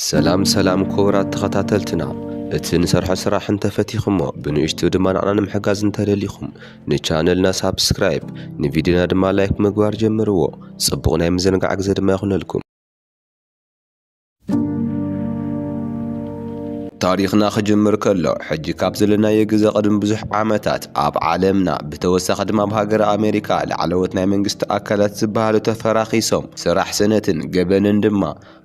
ሰላም ክቡራት ተኸታተልትና እቲ ንሰርሖ ስራሕ እንተፈቲኹሞ ብንእሽቱ ድማ ንዓና ንምሕጋዝ እንተደሊኹም ንቻነልና ሳብስክራይብ ንቪድዮና ድማ ላይክ ምግባር ጀምርዎ። ጽቡቕ ናይ ምዝንጋዕ ግዜ ድማ ይኹነልኩም። ታሪኽና ክጅምር ከሎ ሕጂ ካብ ዘለና የግዘ ቅድሚ ብዙሕ ዓመታት ኣብ ዓለምና ብተወሳኺ ድማ ብሃገር ኣሜሪካ ላዕለዎት ናይ መንግስቲ ኣካላት ዝበሃሉ ተፈራኺሶም ስራሕ ሰነትን ገበንን ድማ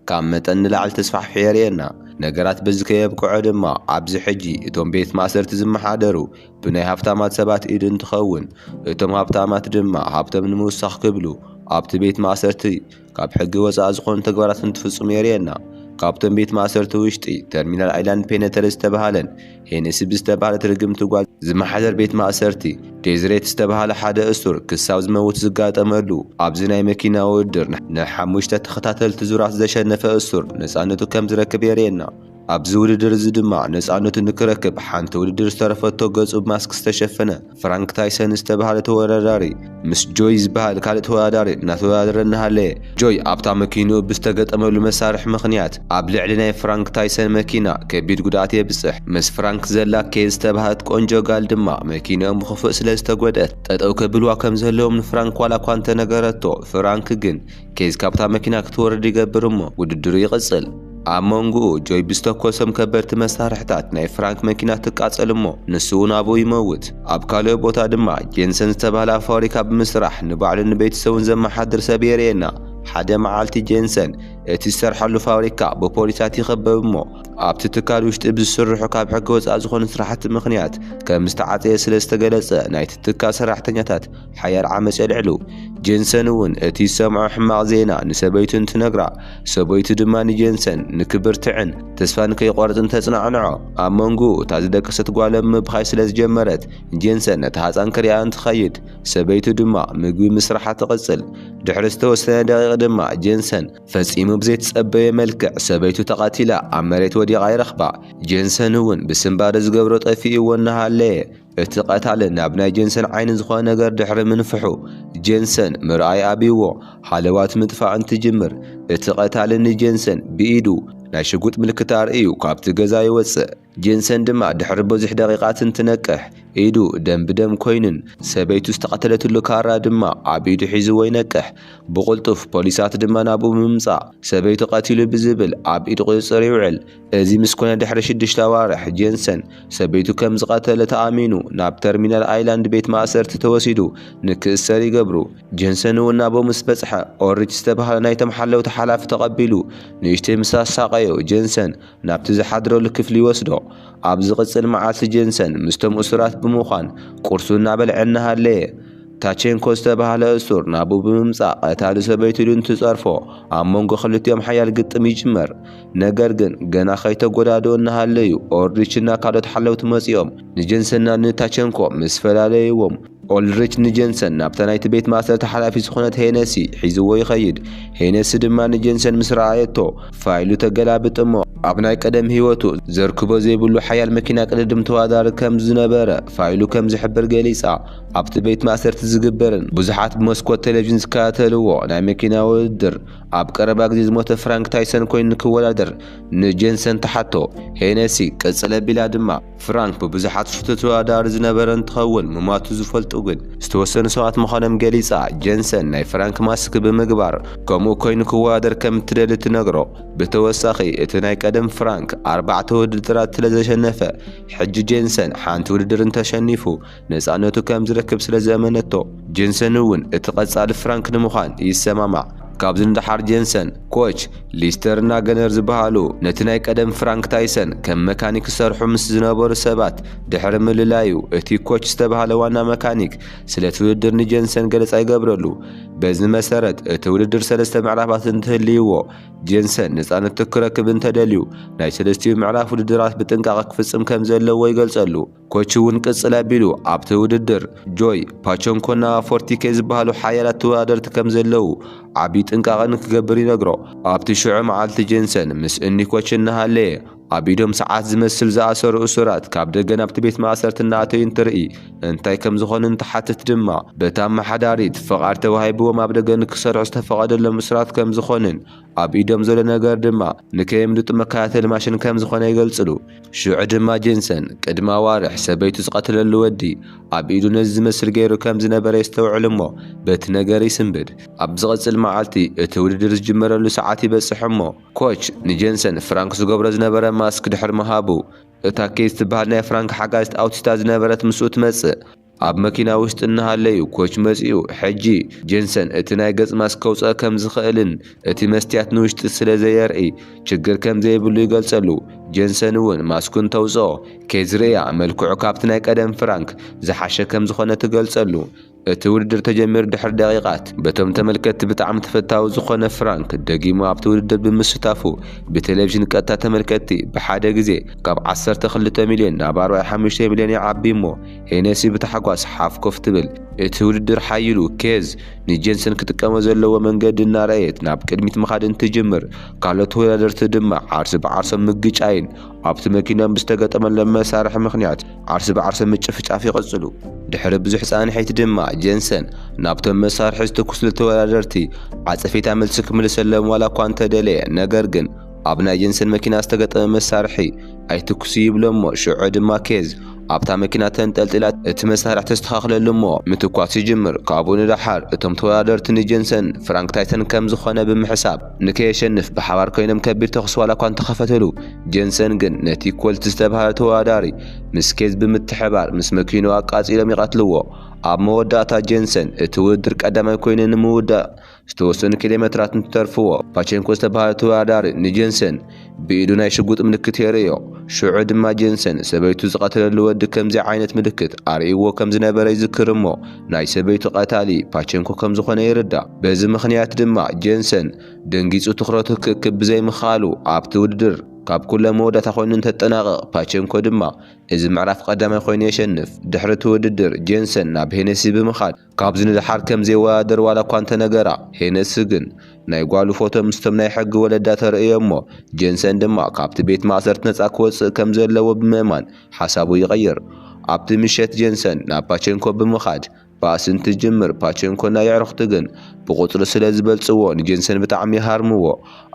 ካብ መጠን ንላዕሊ ተስፋሕፊሑ የርእየና። ነገራት በዚ ከየብቅዑ ድማ ኣብዚ ሕጂ እቶም ቤት ማእሰርቲ ዝመሓደሩ ብናይ ሃብታማት ሰባት ኢድ እንትኸውን እቶም ሃብታማት ድማ ሃብቶም ንምውሳኽ ክብሉ ኣብቲ ቤት ማእሰርቲ ካብ ሕጊ ወፃኢ ዝኾኑ ተግባራት እንትፍጽሙ የርእየና። ካብቶም ቤት ማእሰርቲ ውሽጢ ተርሚናል አይላንድ ፔኔተሪ ዝተባሃለን ሄነሲ ብዝተባሃለ ትርግምቲ ጓል ዝመሓደር ቤት ማእሰርቲ ዴዝሬት ዝተባሃለ ሓደ እሱር ክሳብ ዝመውት ዝጋጠመሉ ኣብዚ ናይ መኪና ውድድር ንሓሙሽተ ተኸታተልቲ ዙራት ዘሸነፈ እሱር ነፃነቱ ከም ዝረክብ የርእየና። ኣብዚ ውድድር እዚ ድማ ነፃነቱ ንክረክብ ሓንቲ ውድድር ዝተረፈቶ ገጹ ብማስክ ዝተሸፈነ ፍራንክ ታይሰን ዝተባሃለ ተወዳዳሪ ምስ ጆይ ዝበሃል ካልእ ተወዳዳሪ እናተወዳደረ እናሃለየ ጆይ ኣብታ መኪንኡ ብዝተገጠመሉ መሳርሒ ምኽንያት ኣብ ልዕሊ ናይ ፍራንክ ታይሰን መኪና ከቢድ ጉድኣት የብፅሕ። ምስ ፍራንክ ዘላ ኬዝ ዝተባሃለት ቆንጆ ጋል ድማ መኪንኦም ብኽፉእ ስለ ዝተጎድአት ጠጠው ከብልዋ ከም ዘለዎም ንፍራንክ ዋላ እኳ እንተነገረቶ ፍራንክ ግን ኬዝ ካብታ መኪና ክትወርድ ይገብር እሞ ውድድሩ ይቕጽል። ኣብ መንጎኡ ጆይ ብዝተኮሰም ከበድቲ መሳርሕታት ናይ ፍራንክ መኪና ትቃጸል እሞ ንሱ እውን ኣብኡ ይመውት። ኣብ ካልእ ቦታ ድማ ጄንሰን ዝተባህለ ፋብሪካ ብምስራሕ ንባዕሉን ንቤተሰቡን ዘመሓድር ሰብ የርእየና። ሓደ መዓልቲ ጄንሰን እቲ ዝሰርሐሉ ፋብሪካ ብፖሊሳት ይኸበብ እሞ ኣብቲ ትካል ውሽጢ ብዝስርሑ ካብ ሕጊ ወፃኢ ዝኾኑ ስራሕቲ ምኽንያት ከም ዝተዓፀየ ስለ ዝተገለጸ ናይቲ ትካል ሰራሕተኛታት ሓያል ዓመፅ የልዕሉ። ጄንሰን እውን እቲ ዝሰምዖ ሕማቕ ዜና ንሰበይቱ እንትነግራ ሰበይቱ ድማ ንጄንሰን ንክብርትዕን ተስፋ ንከይቆርፅን ተጽናዕንዖ። ኣብ መንጎኡ እታ ዝደቀሰት ጓሎም ምብኻይ ስለ ዝጀመረት ጄንሰን ነቲ ሃፃን ክሪኣ እንትኸይድ ሰበይቱ ድማ ምግቢ ምስራሓ ትቕጽል። ድሕሪ ዝተወሰነ ደቂቕ ድማ ጄንሰን ፈጺሙ ብዘይተጸበየ መልክዕ ሰበይቱ ተቐቲላ ኣብ መሬት ወዲቓ ይረኽባ። ጄንሰን እውን ብስምባደ ዝገብሮ ጠፊእዎ እናሃለየ እቲ ቀታሊ ናብ ናይ ጄንሰን ዓይኒ ዝኾነ ነገር ድሕሪ ምንፍሑ ጄንሰን ምርኣይ ኣብይዎ ሓለዋት ምጥፋእ እንትጅምር እቲ ቀታሊ ንጄንሰን ብኢዱ ናይ ሽጉጥ ምልክት ኣርእዩ ካብቲ ገዛ ይወፅእ። ጄንሰን ድማ ድሕሪ ብዙሕ ደቂቓት እንትነቅሕ ኢዱ ደም ብደም ኮይኑን ሰበይቱ ዝተቐተለትሉ ካራ ድማ ኣብ ኢዱ ሒዝዎ ይነቅሕ። ብቕልጡፍ ፖሊሳት ድማ ናብኡ ብምምጻእ ሰበይቱ ቀቲሉ ብዝብል ኣብ ኢዱ ቁፅፅር ይውዕል። እዚ ምስ ኮነ ድሕሪ 6 ኣዋርሕ ጄንሰን ሰበይቱ ከም ዝቐተለ ተኣሚኑ ናብ ተርሚናል አይላንድ ቤት ማእሰርቲ ተወሲዱ ንክእሰር ይገብሩ። ጄንሰን እውን ናብኡ ምስ በጽሐ ኦሪች ዝተባሃለ ናይቶም ሓለውቲ ሓላፊ ተቐቢሉ ንእሽተይ ምስ ኣሳቐዮ ጄንሰን ናብቲ ዝሓድረሉ ክፍሊ ይወስዶ። ኣብ ዝቕጽል መዓልቲ ጄንሰን ምስቶም እሱራት ብምዃን ቁርሱ እናበልዐ እናሃለየ ታቼንኮ ዝተባሃለ እሱር ናብኡ ብምምጻእ ቀታሊ ሰበይቱ ኢሉ እንትጸርፎ ኣብ መንጎ ክልቲኦም ሓያል ግጥም ይጅመር። ነገር ግን ገና ከይተጎዳድኡ እናሃለዩ ኦልሪችና ካልኦት ሓለውቲ መጺኦም ንጄንሰንና ንታቼንኮ ምስ ፈላለይዎም ኦልሪች ንጄንሰን ናብታ ናይቲ ቤት ማእሰርቲ ሓላፊ ዝኾነት ሄነሲ ሒዝዎ ይኸይድ። ሄነሲ ድማ ንጄንሰን ምስ ረኣየቶ ፋይሉ ተገላብጥ እሞ ኣብ ናይ ቀደም ህይወቱ ዘርክቦ ዘይብሉ ሓያል መኪና ቅድድም ተወዳዳሪ ከም ዝነበረ ፋይሉ ከም ዝሕብር ገሊጻ ኣብቲ ቤት ማእሰርቲ ዝግበርን ብዙሓት ብመስኮት ቴሌቭዥን ዝከታተልዎ ናይ መኪና ውድድር ኣብ ቀረባ ግዜ ዝሞተ ፍራንክ ታይሰን ኮይኑ ንክወዳደር ንጄንሰን ተሓቶ። ሄነሲ ቅጽል ኣቢላ ድማ ፍራንክ ብብዙሓት ሽቱ ተወዳዳሪ ዝነበረ እንትኸውን ምማቱ ዝፈልጡ ግን ዝተወሰኑ ሰባት ምዃኖም ገሊጻ ጄንሰን ናይ ፍራንክ ማስክ ብምግባር ከምኡ ኮይኑ ክወዳደር ከም እትደሊ ትነግሮ። ብተወሳኺ እቲ ናይ ቀደም ፍራንክ 4 ውድድራት ስለዘሸነፈ ሕጂ ጄንሰን ሓንቲ ውድድር እንተሸኒፉ ነፃነቱ ከም ዝረክብ ስለ ዘኣመነቶ ጄንሰን እውን እቲ ቀጻሊ ፍራንክ ንምዃን ይሰማማዕ። ካብዚ ንድሓር ጄንሰን ኮች ሊስተርና ገነር ዝበሃሉ ነቲ ናይ ቀደም ፍራንክ ታይሰን ከም መካኒክ ዝሰርሑ ምስ ዝነበሩ ሰባት ድሕሪ ምልላዩ እቲ ኮች ዝተባሃለ ዋና መካኒክ ስለቲ ውድድር ንጄንሰን ገለጻ ይገብረሉ። በዚ መሰረት እቲ ውድድር 3 ምዕራፋት እንትህልይዎ ጄንሰን ነፃነቱ ክረክብ እንተደልዩ ናይ 3 ምዕራፍ ውድድራት ብጥንቃቐ ክፍጽም ከም ዘለዎ ይገልጸሉ። ኮች እውን ቅጽል ኣቢሉ ኣብቲ ውድድር ጆይ ፓቸንኮና ፎርቲኬ ዝበሃሉ ሓያላት ተወዳደርቲ ከም ዘለው ዓብዪ ጥንቃቐ ንክገብር ይነግሮ። ኣብቲ ሽዑ መዓልቲ ጄንሰን ምስ እኒ ኮች እናሃለየ ኣብ ኢዶም ሰዓት ዝመስል ዝኣሰሩ እሱራት ካብ ደገ ናብቲ ቤት ማእሰርቲ እናኣተዩ እንትርኢ እንታይ ከም ዝኾኑ እንትሓትት ድማ በታ ኣመሓዳሪት ፍቓድ ተዋሂብዎም ኣብ ደገ ንክሰርሑ ዝተፈቐደሎም እሱራት ከም ዝኾኑን ኣብ ኢዶም ዘሎ ነገር ድማ ንከየምልጡ መከታተሊ ማሽን ከም ዝኾነ ይገልጽሉ። ሽዑ ድማ ጄንሰን ቅድሚ ኣዋርሕ ሰበይቱ ዝቐትለሉ ወዲ ኣብ ኢዱ ነዚ ዝመስል ገይሩ ከም ዝነበረ የስተውዕል እሞ በቲ ነገር ይስንብድ። ኣብ ዝቐጽል መዓልቲ እቲ ውድድር ዝጅመረሉ ሰዓት ይበጽሕ እሞ ኮች ንጄንሰን ፍራንክ ዝገብሮ ዝነበረ ማስክ ድሕሪ ምሃቡ እታ ኬዝ ትበሃል ናይ ፍራንክ ሓጋዚት ኣውቲስታ ዝነበረት ምስኡ ትመጽእ። ኣብ መኪና ውሽጢ እናሃለዩ ኮች መጺኡ ሕጂ ጄንሰን እቲ ናይ ገጽ ማስክ ከውፅኦ ከም ዝኽእልን እቲ መስትያት ንውሽጢ ስለ ዘየርኢ ችግር ከም ዘይብሉ ይገልጸሉ። ጄንሰን እውን ማስኩ እንተውፅኦ ኬዝ ርእያ መልክዑ ካብቲ ናይ ቀደም ፍራንክ ዝሓሸ ከም ዝኾነ ትገልጸሉ። እቲ ውድድር ተጀሚሩ ድሕሪ ደቂቓት በቶም ተመልከትቲ ብጣዕሚ ተፈታዊ ዝኾነ ፍራንክ ደጊሙ ኣብቲ ውድድር ብምስታፉ ብቴሌቭዥን ቀጥታ ተመልከትቲ ብሓደ ግዜ ካብ 12 ሚልዮን ናብ 45 ሚልዮን ይዓቢ እሞ ሄነሲ ብታሕጓስ ሓፍ ኮፍ ትብል። እቲ ውድድር ሓይሉ ኬዝ ንጄንሰን ክጥቀሞ ዘለዎ መንገዲ እናረአየት ናብ ቅድሚት ምኻድ እንትጅምር ካልኦት ተወዳደርቲ ድማ ዓርሲ ብዓርሶም ምግጫይን ኣብቲ መኪኖም ብዝተገጠመሎም መሳርሒ ምኽንያት ዓርሲ ብዓርሶም ምጭፍጫፍ ይቕጽሉ። ድሕሪ ብዙሕ ጻንሒት ድማ ጄንሰን ናብቶም መሳርሒ ዝተኩስሉ ተወዳደርቲ ዓጸፌታ መልሲ ክምልሰሎም ዋላ እኳ እንተደለየ ነገር ግን ኣብ ናይ ጄንሰን መኪና ዝተገጠመ መሳርሒ ኣይትኩስ ይብሎ እሞ ሽዑ ድማ ኬዝ ኣብታ መኪና ተንጠልጢላ እቲ መሳርሒ ተስተኻኽለሉ እሞ ምትኳስ ይጅምር። ካብኡ ንዳሓር እቶም ተወዳደርቲ ንጄንሰን ፍራንክ ታይሰን ከም ዝኾነ ብምሕሳብ ንከየሸንፍ ብሓባር ኮይኖም ከቢድ ተኹስ ዋላ እኳ እንተኸፈተሉ ጄንሰን ግን ነቲ ኮልት ዝተባህለ ተወዳዳሪ ምስ ኬዝ ብምትሕባር ምስ መኪናው ኣቃጺሎም ይቐትልዎ። ኣብ መወዳእታ ጄንሰን እቲ ውድድር ቀዳማይ ኮይኑ ንምውዳእ ዝተወሰኑ ኪሎሜትራት እንትተርፍዎ ፓቼንኮ ዝተባህለ ተወዳዳሪ ንጄንሰን ብኢዱ ናይ ሽጉጥ ምልክት የርእዮ። ሽዑ ድማ ጄንሰን ሰበይቱ ዝቐተለሉ ወዲ ከምዚ ዓይነት ምልክት ኣርእይዎ ከም ዝነበረ ይዝክር እሞ ናይ ሰበይቱ ቀታሊ ፓቼንኮ ከም ዝኾነ ይርዳእ። በዚ ምኽንያት ድማ ጄንሰን ደንጊጹ ትኹረቱ ክእክብ ብዘይምኽኣሉ ኣብቲ ውድድር ካብ ኩሎም መወዳእታ ኮይኑ እንተጠናቐቕ ፓቼንኮ ድማ እዚ ምዕራፍ ቀዳማይ ኮይኑ የሸንፍ። ድሕሪ እቲ ውድድር ጄንሰን ናብ ሄነሲ ብምኻድ ካብዚ ንድሓር ከም ዘይወዳደር ዋላ እኳ እንተነገራ ሄነሲ ግን ናይ ጓሉ ፎቶ ምስቶም ናይ ሕጊ ወለዳ ተርእዮ እሞ ጄንሰን ድማ ካብቲ ቤት ማእሰርቲ ነፃ ክወፅእ ከም ዘለዎ ብምእማን ሓሳቡ ይቕይር። ኣብቲ ምሸት ጄንሰን ናብ ፓቼንኮ ብምኻድ ባእሲ እንትጅምር ፓቼንኮ ናይ ኣዕርኽቲ ግን ብቁፅሪ ስለ ዝበልጽዎ ንጄንሰን ብጣዕሚ ይሃርምዎ።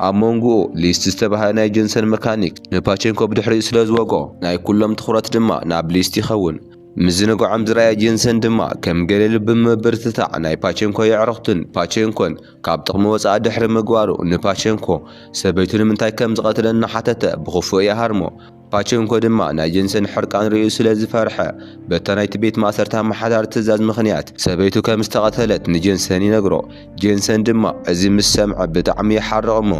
ኣብ መንጎኡ ሊስት ዝተባህለ ናይ ጄንሰን መካኒክ ንፓቼንኮ ብድሕሪኡ ስለ ዝወግኦ ናይ ኩሎም ትኹረት ድማ ናብ ሊስት ይኸውን። ምዝንጋዖም ዝረኣየ ጄንሰን ድማ ከም ገሊሉ ብምብርትታዕ ናይ ፓቼንኮ የዕርኽትን ፓቼንኮን ካብ ጥቕሚ ወፃኢ ድሕሪ ምግባሩ ንፓቼንኮ ሰበይቱ ንምንታይ ከም ዝቐትለ እናሓተተ ብኽፉእ ይሃርሞ። ፓቼንኮ ድማ ናይ ጄንሰን ሕርቃን ርእዩ ስለ ዝፈርሐ በታ ናይቲ ቤት ማእሰርቲ ኣመሓዳሪ ትእዛዝ ምኽንያት ሰበይቱ ከም ዝተቐተለት ንጄንሰን ይነግሮ። ጄንሰን ድማ እዚ ምስ ሰምዐ ብጣዕሚ ይሓርቕ እሞ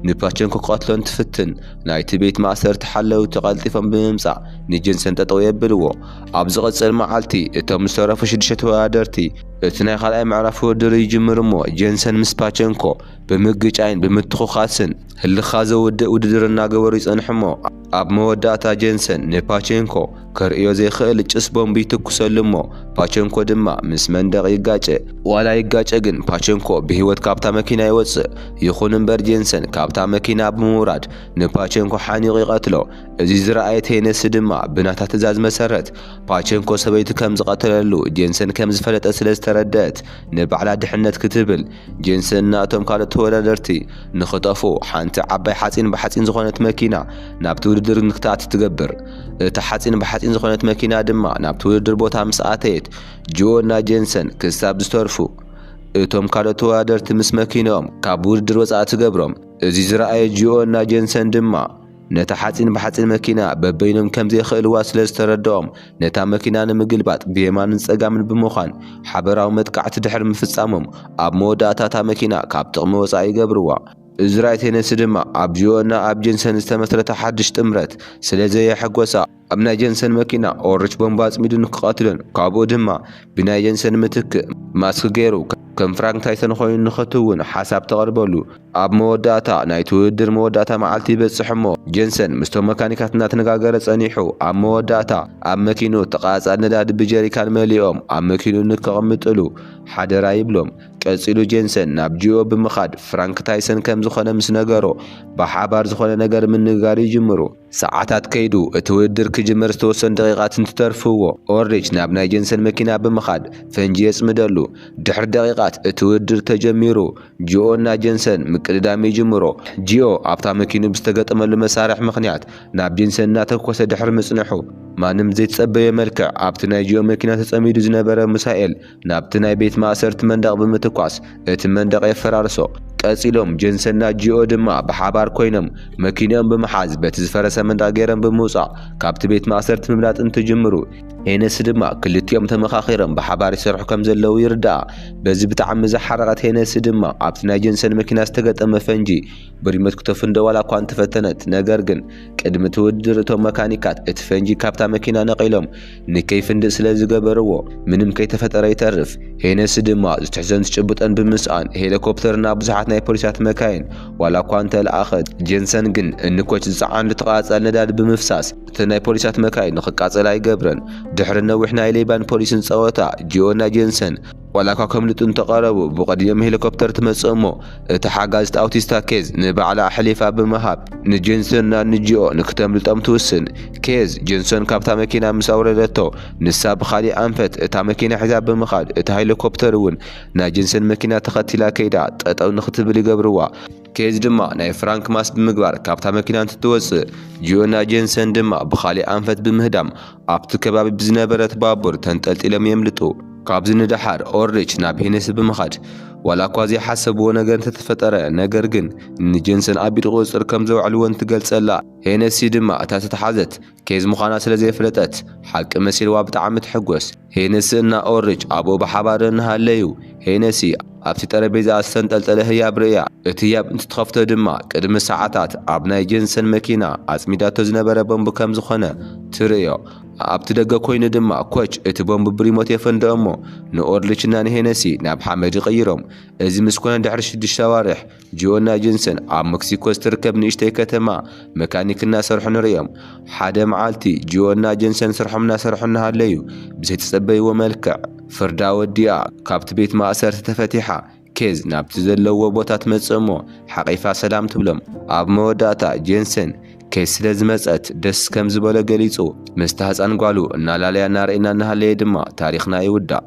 ንፓቼንኮ ክቐትሎ እንትፍትን ናይቲ ቤት ማእሰርቲ ሓለውቲ ቀልጢፎም ብምምጻእ ንጄንሰን ጠጠው የብልዎ። ኣብ ዝቐጽል መዓልቲ እቶም ዝተረፉ 6 ተወዳደርቲ እቲ ናይ ካልኣይ ምዕራፍ ውድድር ይጅምር እሞ ጄንሰን ምስ ፓቼንኮ ብምግጫይን ብምትኹኻስን ህልኻ ዘውድእ ውድድር እናገበሩ ይጸንሑ እሞ ኣብ መወዳእታ ጄንሰን ንፓቼንኮ ከርእዮ ዘይኽእል ጭስ ቦምቢ ይትኩሰሉ እሞ ፓቼንኮ ድማ ምስ መንደቕ ይጋጨ። ዋላ ይጋጨ ግን ፓቼንኮ ብሂወት ካብታ መኪና ይወፅእ። ይኹን እምበር ጄንሰን ካብታ መኪና ብምውራድ ንፓቼንኮ ሓኒቑ ይቐትሎ። እዚ ዝረኣየት ሄነሲ ድማ ብናታ ትእዛዝ መሰረት ፓቼንኮ ሰበይቲ ከም ዝቐተለሉ ጄንሰን ከም ዝፈለጠ ስለ ዝተረድአት ንባዕላ ድሕነት ክትብል ጄንሰን ናቶም ካልኦት ተወዳደርቲ ንኽጠፉ ሓንቲ ዓባይ ሓፂን ብሓፂን ዝኾነት መኪና ናብቲ ውድድር ንክትኣቱ ትገብር። እታ ሓፂን ብሓፂን ዝኾነት መኪና ድማ ናብቲ ውድድር ቦታ ምስ ኣተየት ጂኦ እና ጄንሰን ክሳብ ዝተርፉ እቶም ካልኦት ተወዳደርቲ ምስ መኪኖም ካብ ውድድር ወፃኢ ትገብሮም። እዚ ዝረኣየ ጂኦ እና ጄንሰን ድማ ነታ ሓፂን ብሓፂን መኪና በበይኖም ከም ዘይኽእልዋ ስለ ዝተረድኦም ነታ መኪና ንምግልባጥ ብየማንን ፀጋምን ብምዃን ሓበራዊ መጥቃዕቲ ድሕሪ ምፍጻሞም ኣብ መወዳእታ እታ መኪና ካብ ጥቕሚ ወፃኢ ይገብርዋ። እዚ ራእየት ሄነሲ ድማ ኣብ ጂኦና ኣብ ጄንሰን ዝተመስረተ ሓድሽ ጥምረት ስለ ዘየሐጎሳ ኣብ ናይ ጄንሰን መኪና ኦርች ቦምባ ኣፅሚዱ ንክቐትልን ካብኡ ድማ ብናይ ጄንሰን ምትክ ማስክ ገይሩ ከም ፍራንክ ታይሰን ኮይኑ ንኽትውን ሓሳብ ተቐርበሉ። ኣብ መወዳእታ ናይቲ ውድድር መወዳእታ መዓልቲ ይበጽሕ እሞ ጄንሰን ምስቶም መካኒካት እናተነጋገረ ጸኒሑ ኣብ መወዳእታ ኣብ መኪኑ ተቓጻሊ ነዳዲ ብጀሪካን መሊኦም ኣብ መኪኑ ንከቐምጥሉ ሓደራ ይብሎም። ቀፂሉ ጄንሰን ናብ ጂኦ ብምኻድ ፍራንክ ታይሰን ከም ዝኾነ ምስ ነገሮ ብሓባር ዝኾነ ነገር ምንጋር ይጅምሩ። ሰዓታት ከይዱ እቲ ውድድር ክጅመር ዝተወሰኑ ደቂቓት እንትተርፍዎ ኦርች ናብ ናይ ጄንሰን መኪና ብምኻድ ፈንጂ የጽምደሉ። ድሕሪ ደቂቓ ምጥቃት እቲ ውድድር ተጀሚሩ ጂኦና ጀንሰን ምቅድዳም ይጅምሮ ጂኦ ኣብታ መኪኑ ብዝተገጠመሉ መሳርሒ ምኽንያት ናብ ጀንሰን እናተኮሰ ድሕሪ ምጽንሑ ማንም ዘይተጸበየ መልክዕ ኣብቲ ናይ ጂኦ መኪና ተጸሚዱ ዝነበረ ሙሳኤል ናብቲ ናይ ቤት ማእሰርቲ መንደቕ ብምትኳስ እቲ መንደቕ የፈራርሶ ቀጺሎም ጀንሰንና ጂኦ ድማ ብሓባር ኮይኖም መኪናኦም ብምሓዝ በቲ ዝፈረሰ መንደቕ ገይሮም ብምውጻእ ካብቲ ቤት ማእሰርቲ ምምላጥ እንትጅምሩ ሄነሲ ድማ ክልቲኦም ተመኻኺሮም ብሓባር ይሰርሑ ከም ዘለዉ ይርዳእ በዚ ብጣዕሚ ዝሓረቐት ሄነሲ ድማ ኣብቲ ናይ ጀንሰን መኪና ዝተገጠመ ፈንጂ ብሪሞት ክተፍንዶ ዋላ እኳ እንተፈተነት ነገር ግን ቅድሚ ትውድር እቶም መካኒካት እቲ ፈንጂ ካብታ መኪና ነቒሎም ንከይፍንድእ ስለ ዝገበርዎ ምንም ከይተፈጠረ ይተርፍ ሄነሲ ድማ ዝትሕዘን ዝጭብጠን ብምስኣን ሄሊኮፕተርና ብዙሓት ናይ ፖሊሳት መካይን ዋላ እኳ እንተለኣኸት ጀንሰን ግን እንኮች ዝፀዓንሉ ተቓጻል ነዳዲ ብምፍሳስ እቲ ናይ ፖሊሳት መካይን ንኽቃጸል ኣይገብረን ድሕሪ ነዊሕ ናይ ሌባን ፖሊስን ጸወታ ጂኦና ጀንሰን ዋላ እኳ ከምልጡ እንተቐረቡ ብቐዲዮም ሄሊኮፕተር ትመጽእ እሞ እቲ ሓጋዝቲ ኣውቲስታ ኬዝ ንባዕላ ኣሕሊፋ ብምሃብ ንጀንሰንና ንጂኦ ንክተምልጦም ትውስን ኬዝ ጀንሰን ካብታ መኪና ምስ ኣውረደቶ ንሳ ብኻሊእ ኣንፈት እታ መኪና ሒዛ ብምኻድ እቲ ሄሊኮፕተር እውን ናይ ጀንሰን መኪና ተኸቲላ ከይዳ ጠጠው ንኽትብል ይገብርዋ ኬዝ ድማ ናይ ፍራንክ ማስ ብምግባር ካብታ መኪና እንትትወፅእ ጂኦና ጀንሰን ድማ ብኻሊእ ኣንፈት ብምህዳም ኣብቲ ከባቢ ብዝነበረት ባቡር ተንጠልጢሎም የምልጡ ካብዚ ንድሓር ኦርሊች ናብ ሄነሲ ብምኻድ ዋላ እኳ ዘይሓሰብዎ ነገር እንተተፈጠረ ነገር ግን ንጀንሰን ኣቢድ ቁፅር ከም ዘውዕልዎን ትገልጸላ ሄነሲ ድማ እታ ተተሓዘት ኬዝ ምዃና ስለ ዘይፍለጠት ሓቂ መሲልዋ ብጣዕሚ ትሕጐስ ሄነሲ እና ኦርሊች ኣብኡ ብሓባር እናሃለዩ ሄነሲ ኣብቲ ጠረጴዛ ዝተንጠልጠለ ህያብ ርእያ እቲ ህያብ እንትትኸፍቶ ድማ ቅድሚ ሰዓታት ኣብ ናይ ጀንሰን መኪና ኣጽሚዳቶ ዝነበረ ቦምቢ ከም ዝኾነ ትርእዮ ኣብቲ ደገ ኮይኑ ድማ ኮች እቲ ቦምቢ ብሪሞት የፈንድኦ እሞ ንኦርሊችና ንሄነሲ ናብ ሓመድ ይቕይሮም እዚ ምስ ኮነ ድሕሪ 6 ኣዋርሕ ጂኦና ጀንሰን ኣብ ሜክሲኮ ዝትርከብ ንእሽተይ ከተማ መካኒክ እናሰርሑ ንሪኦም ሓደ መዓልቲ ጂኦና ጀንሰን ስርሖም እናሰርሑ እናሃለዩ ብዘይተጸበይዎ መልክዕ ፍርዳ ወዲኣ ካብቲ ቤት ማእሰርቲ ተፈቲሓ ኬዝ ናብቲ ዘለዎ ቦታ ትመጽእ እሞ ሓቒፋ ሰላም ትብሎም ኣብ መወዳእታ ጀንሰን ኬዝ ስለ ዝመጸት ደስ ከም ዝበሎ ገሊጹ ምስቲ ህፃን ጓሉ እናላለያ እናርአና እናሃለየ ድማ ታሪኽና ይውዳእ